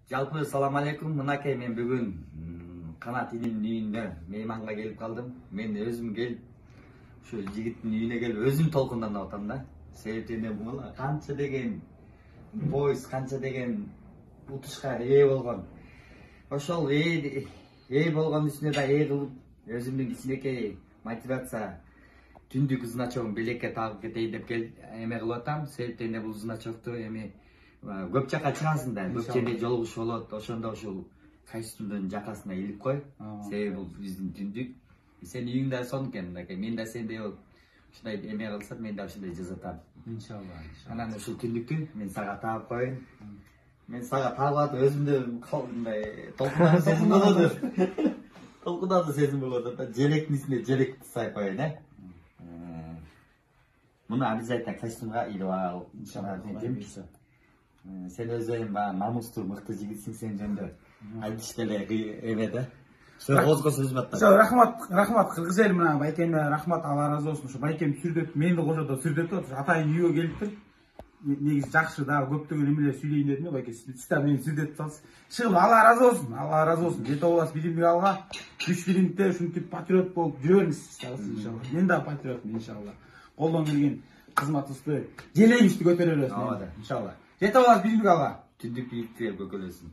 Жалпы салам алейкум. Мынакей мен бүгүн Канат инин үйүнө мейманга келип калдым. Мен өзүм келип, ушу жигиттин үйүнө келип өзүм толкунданып атам да. Себеби эмне була канча деген поезд, канча деген утушка ээ болгон. Ошол ээ болгон үстүнө да ээ кылып, өзүмдүн кичинекей мотивация түндүк значогун билекке тагып кетейин деп эме кылып атам. Себеби эмне бул значокту эми көп жака чыгасың да, көп жерде жолугуш болот. Ошондо ушул костюмдун жакасына илип кой. Себеби бул биздин түндүк. Сен үйүң да сонукен мынакей. Мен да сендей болуп ушундай эме кылсам, мен да ушундай жасатам. Иншалла. Анан ушул түндүктү мен сага таап коеюн. Мен сага таап атып өзүмдү мындай толкунан сезим болот. Толкунан сезим болот да. Желектин үстүнө желекти сайып коеюн, э? Муну обязательно костюмга илип ал. Иншалла. Sen özün bana namustur, mıhtı jigitsin sen jönde. Айтыш деле эме да. Озго сөз баттар. Рахмат кыргыз эл мына байкеме рахмат, Алла ыраазы болсун. Ушу байкем сүрдөтүп, мени кошодо сүрдөтүп, атайын үйгө келиптир. Негизи жакшы да, көптөгөн эмелер сүйлөйүн дедим байке. Сиз да мени сүрдөтүп салсыз. Чыгып Алла ыраазы болсун. Алла ыраазы болсун. Жете боласыз билимди алга. Күч билимде ушинтип патриот болуп жүрөбүз иншалла. Мен да патриотмун иншалла. Колдон келген кызматыбызды желейибизди көтөрө бересиз иншалла. Жете боласыз билимди алга. Түндүк бийликте көкөлөсүн.